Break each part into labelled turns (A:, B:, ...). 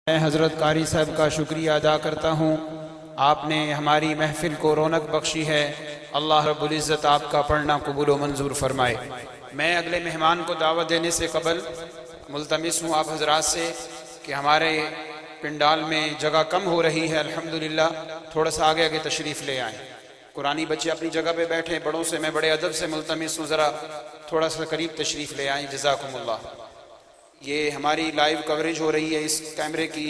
A: میں حضرت قاری صاحب کا شکریہ ادا کرتا ہوں، آپ نے ہماری محفل کو رونق بخشی ہے۔ اللہ رب العزت آپ کا پڑھنا قبول و منظور فرمائے۔ میں اگلے مہمان کو دعوت دینے سے قبل ملتمس ہوں آپ حضرات سے کہ ہمارے پنڈال میں جگہ کم ہو رہی ہے، الحمدللہ تھوڑا سا آگے آگے تشریف لے آئیں۔ قرآنی بچے اپنی جگہ پہ بیٹھیں، بڑوں سے میں بڑے ادب سے ملتمس ہوں ذرا تھوڑا سا قریب تشریف لے آئیں، جزاکم اللہ۔ یہ ہماری لائیو کوریج ہو رہی ہے، اس کیمرے کی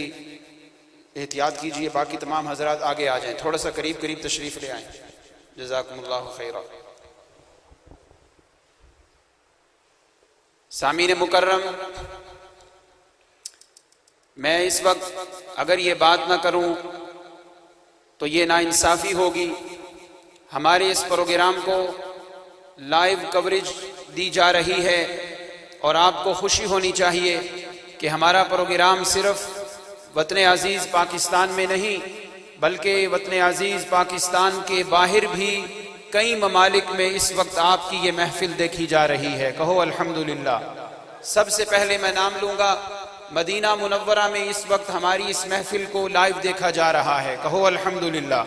A: احتیاط کیجئے، باقی تمام حضرات آگے آ جائیں، تھوڑا سا قریب تشریف لے آئیں، جزاکم اللہ خیرہ۔ سامعین مکرم، میں اس وقت اگر یہ بات نہ کروں تو یہ ناانصافی ہوگی۔ ہمارے اس پروگرام کو لائیو کوریج دی جا رہی ہے اور آپ کو خوشی ہونی چاہیے کہ ہمارا پروگرام صرف وطن عزیز پاکستان میں نہیں بلکہ وطن عزیز پاکستان کے باہر بھی کئی ممالک میں اس وقت آپ کی یہ محفل دیکھی جا رہی ہے، کہو الحمدللہ۔ سب سے پہلے میں نام لوں گا، مدینہ منورہ میں اس وقت ہماری اس محفل کو لائیو دیکھا جا رہا ہے، کہو الحمدللہ۔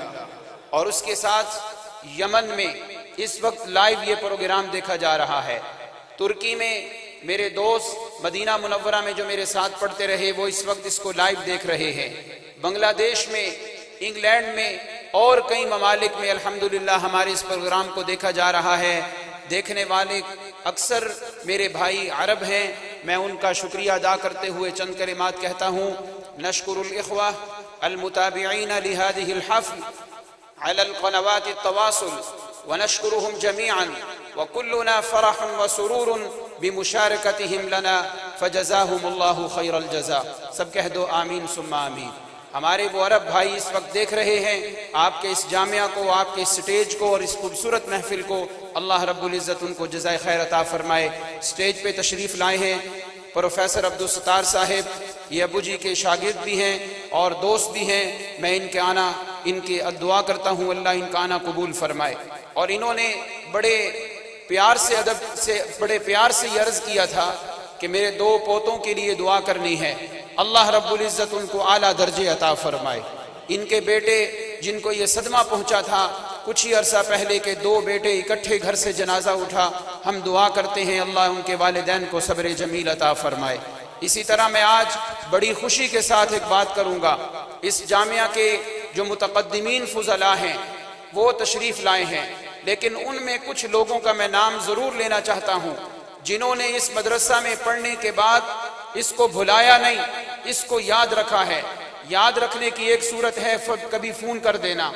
A: اور اس کے ساتھ یمن میں اس وقت لائیو یہ پروگرام دیکھا جا رہا ہے۔ ترکی میں میرے دوست مدینہ منورہ میں جو میرے ساتھ پڑھتے رہے وہ اس وقت اس کو لائیو دیکھ رہے ہیں۔ بنگلہ دیش میں، انگلینڈ میں اور کئی ممالک میں الحمدللہ ہمارے اس پروگرام کو دیکھا جا رہا ہے۔ دیکھنے والے اکثر میرے بھائی عرب ہیں، میں ان کا شکریہ ادا کرتے ہوئے چند کلمات کہتا ہوں۔ نشکر الاخوہ المتابعین لهذه الحفل على القنوات التواصل ونشكرهم جميعا وكلنا فرح وسرور بمشاركتهم لنا فجزاهم الله خير الجزاء۔ سب کہہ دو آمین ثم آمین۔ ہمارے وہ عرب بھائی اس وقت دیکھ رہے ہیں آپ کے اس جامعہ کو، آپ کے اس سٹیج کو اور اس خوبصورت محفل کو، اللہ رب العزت ان کو جزائے خیر عطا فرمائے۔ سٹیج پہ تشریف لائے ہیں پروفیسر عبدالستار صاحب، یہ ابو جی کے شاگرد بھی ہیں اور دوست بھی ہیں۔ میں ان کے دعا کرتا ہوں اللہ ان کا آنا قبول فرمائے۔ اور انہوں نے بڑے پیار سے یہ عرض کیا تھا کہ میرے دو پوتوں کے لیے دعا کرنی ہے، اللہ رب العزت ان کو اعلیٰ درجے عطا فرمائے۔ ان کے بیٹے جن کو یہ صدمہ پہنچا تھا کچھ ہی عرصہ پہلے کے دو بیٹے اکٹھے گھر سے جنازہ اٹھا، ہم دعا کرتے ہیں اللہ ان کے والدین کو صبر جمیل عطا فرمائے۔ اسی طرح میں آج بڑی خوشی کے ساتھ ایک بات کروں گا، اس جامعہ کے جو متقدمین فضلاء ہیں وہ تشریف لائے ہیں، لیکن ان میں کچھ لوگوں کا میں نام ضرور لینا چاہتا ہوں جنہوں نے اس مدرسہ میں پڑھنے کے بعد اس کو بھلایا نہیں، اس کو یاد رکھا ہے۔ یاد رکھنے کی ایک صورت ہے کبھی فون کر دینا،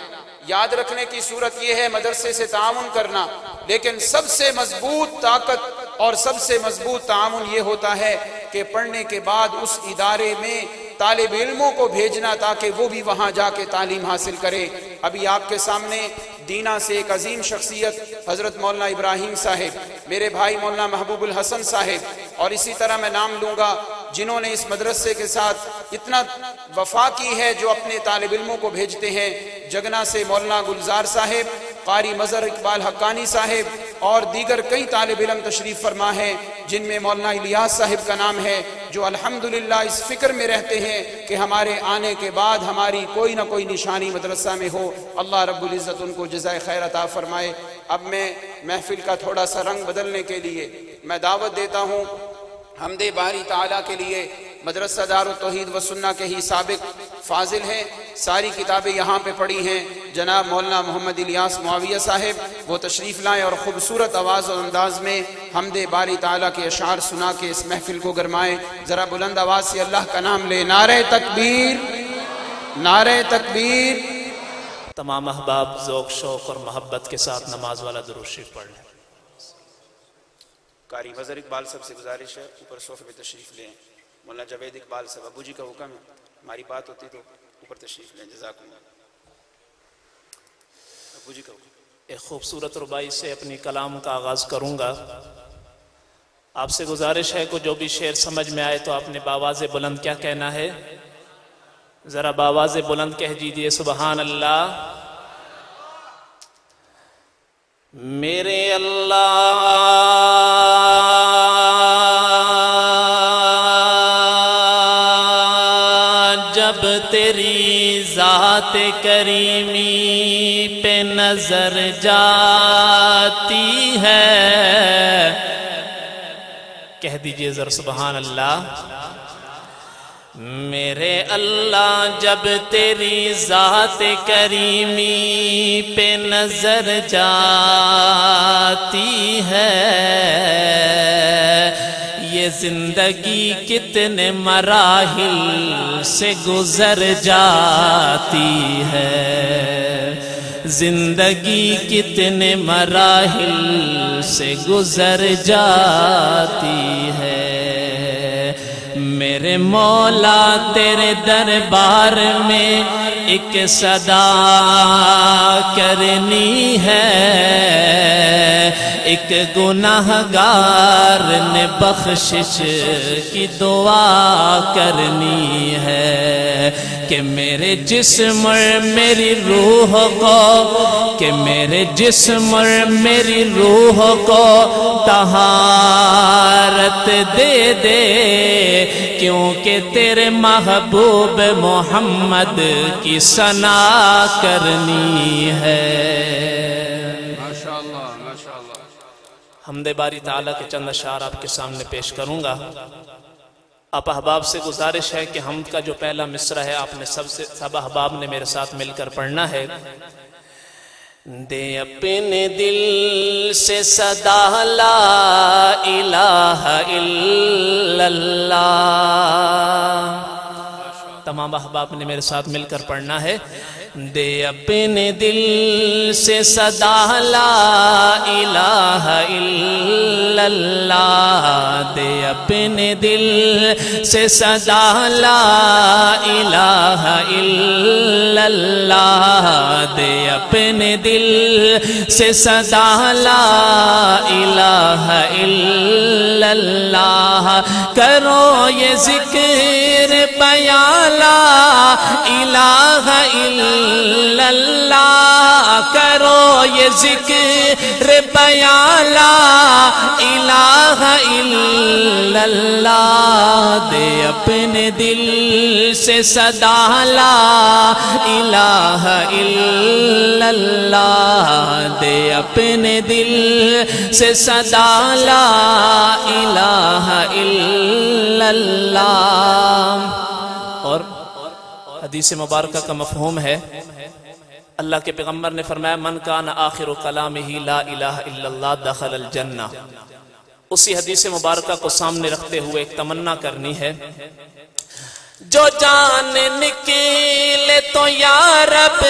A: یاد رکھنے کی صورت یہ ہے مدرسے سے تعاون کرنا، لیکن سب سے مضبوط طاقت اور سب سے مضبوط تعاون یہ ہوتا ہے کہ پڑھنے کے بعد اس ادارے میں طالب علموں کو بھیجنا تاکہ وہ بھی وہاں جا کے تعلیم حاصل کرے۔ ابھی آپ کے سامنے دینا سے ایک عظیم شخصیت حضرت مولانا ابراہیم صاحب، میرے بھائی مولانا محبوب الحسن صاحب، اور اسی طرح میں نام لوں گا جنہوں نے اس مدرسے کے ساتھ اتنا وفا کی ہے جو اپنے طالب علموں کو بھیجتے ہیں۔ جگنا سے مولانا گلزار صاحب، قاری مظہر اقبال حقانی صاحب اور دیگر کئی طالب علم تشریف فرما ہیں جن میں مولانا الیاس صاحب کا نام ہے، جو الحمدللہ اس فکر میں رہتے ہیں کہ ہمارے آنے کے بعد ہماری کوئی نہ کوئی نشانی مدرسہ میں ہو، اللہ رب العزت ان کو جزائے خیر عطا فرمائے۔ اب میں محفل کا تھوڑا سا رنگ بدلنے کے لیے میں دعوت دیتا ہوں حمد باری تعالیٰ کے لیے۔ مدرسہ دار التوحید و سنہ کے ہی سابق فاضل ہیں، ساری کتابیں یہاں پہ پڑھی ہیں، جناب مولانا محمد الیاس معاویہ صاحب، وہ تشریف لائیں اور خوبصورت آواز اور انداز میں حمد باری تعالیٰ کے اشعار سنا کے اس محفل کو گرمائیں۔ ذرا بلند آواز سے اللہ کا نام لے، نعرہ تکبیر، نعرہ تکبیر۔
B: تمام احباب ذوق شوق اور محبت کے ساتھ نماز والا درود شریف پڑھ لیں۔
A: قاری مظہر اقبال صاحب سے گزارش ہے اوپر صوفے پہ تشریف لیں۔ مولانا جاوید اقبال صاحب، ابو جی کا حکم ہے، ہماری بات ہوتی تو اوپر تشریف لیں، جزاکم اللہ۔ ابو جی کا حکم۔
B: ایک خوبصورت ربائی سے اپنی کلام کا آغاز کروں گا۔ آپ سے گزارش ہے کہ جو بھی شعر سمجھ میں آئے تو آپ نے باواز بلند کیا کہنا ہے، ذرا باواز بلند کہہ دیجئے سبحان اللہ۔ میرے اللہ جب تیری ذات کریمی پہ نظر جاتی ہے، کہہ دیجئے ذرا سبحان اللہ۔ میرے اللہ جب تیری ذات کریمی پہ نظر جاتی ہے، یہ زندگی کتنے مراحل سے گزر جاتی ہے، زندگی کتنے مراحل سے گزر جاتی ہے۔ میرے مولا تیرے دربار میں ایک صدا کرنی ہے، ایک گناہگار نے بخشش کی دعا کرنی ہے کہ میرے جسم اور میری روح کو، کہ میرے جسم اور میری روح کو طہارت دے دے، کیونکہ تیرے محبوب محمد کی ثنا کرنی ہے۔
A: ماشاءاللہ ماشاءاللہ۔
B: حمد باری تعالیٰ کے چند اشعار آپ کے سامنے پیش کروں گا۔ آپ احباب سے گزارش ہے کہ حمد کا جو پہلا مصرع ہے آپ نے سب احباب نے میرے ساتھ مل کر پڑھنا ہے۔ دے اپنے دل سے صدا لا الہ الا اللہ، تمام احباب نے میرے ساتھ مل کر پڑھنا ہے۔ دے اپنے دل سے صدا لا الہ الا اللہ، دے اپنے دل سے صدا لا الہ الا اللہ، دے اپنے دل سے صدا لا الہ الا اللہ، کرو یہ ذکر بیان لا الہ الا اللہ، کرو یہ ذکر بیان لا الہ الا اللہ، دے اپنے دل سے صدا لا الہ الا اللہ، دے اپنے دل سے صدا لا الہ الا اللہ۔ اور حدیث مبارکہ کا مفہوم ہے، اللہ کے پیغمبر نے فرمایا من کان آخر کلامہ لا الہ الا اللہ دخل الجنہ۔ اسی حدیث مبارکہ کو سامنے رکھتے ہوئے ایک تمنا کرنی ہے، جو جان نکلے تو یا رب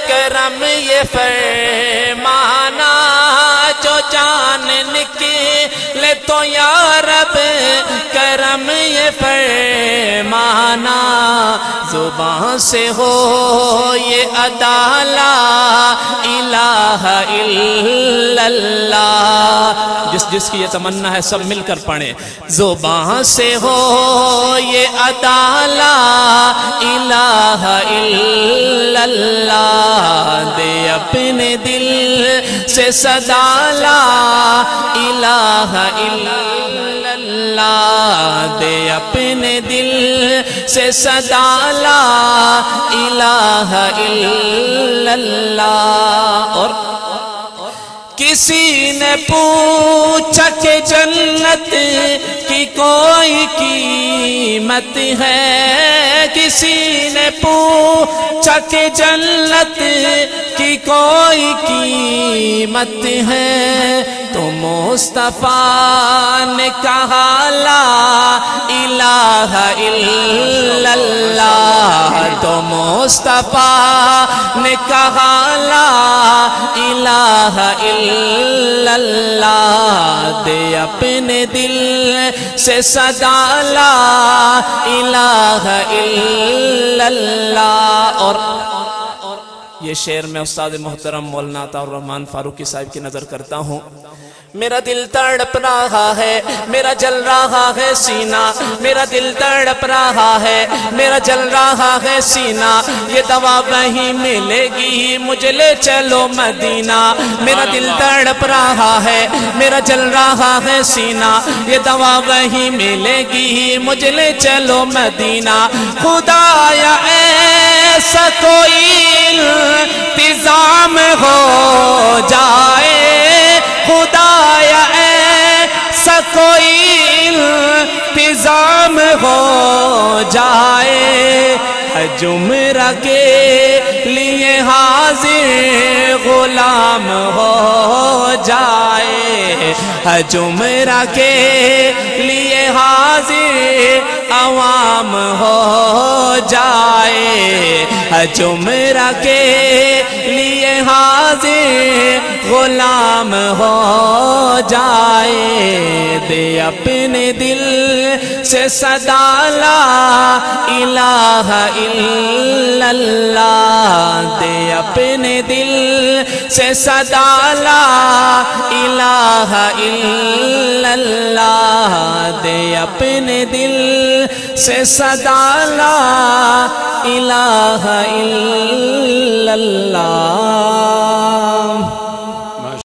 B: کرم یہ فرمانا، جو جان نکلے تو یا رب کرم یہ فرمانا، زبان سے ہو یہ ادا لا الہ الا اللہ۔ جس کی یہ تمنا ہے سب مل کر پڑھیں، زبان سے ہو یہ ادا لا الہ الا اللہ، دے اپنے دل سے صدا لا الہ الا اللہ، دے اپنے دل سے صدا لا الہ الا اللہ۔ اور کسی نے پوچھا کہ جنت کی کوئی قیمت ہے، کسی نے پوچھا کہ جنت کی کوئی قیمت ہے، تو مصطفیٰ نے کہا لا الہ الا اللہ، تو مصطفیٰ نے کہا لا الہ الا اللہ، دے اپنے دل سے صدا لا الہ الا اللہ۔ اور یہ شعر میں استاد محترم مولانا عطاء الرحمن فاروقی صاحب کی نظر کرتا ہوں۔ میرا دل تڑپ رہا ہے، میرا جل رہا ہے سینہ، میرا دل تڑپ رہا ہے، میرا جل رہا ہے سینہ، یہ دوا وہیں ملے گی مجھے لے چلو مدینہ، میرا دل تڑپ رہا ہے، میرا جل رہا ہے سینہ، یہ دوا وہیں ملے گی مجھے لے چلو مدینہ، خدا ایسا کوئی التزام ہو جائے خدایا ایسا کوئی التزام ہو جائے جمرہ کے لیے حاضر غلام ہو جائے جمرہ کے لیے حاضر عوام ہو جائے جمرہ کے لیے حاضر غلام ہو جائے دے اپنے دل سے صدا لا الہ الا اللہ دے اپنے دل سے صدا لا الہ الا اللہ دے اپنے دل سے صدا لا الہ الا اللہ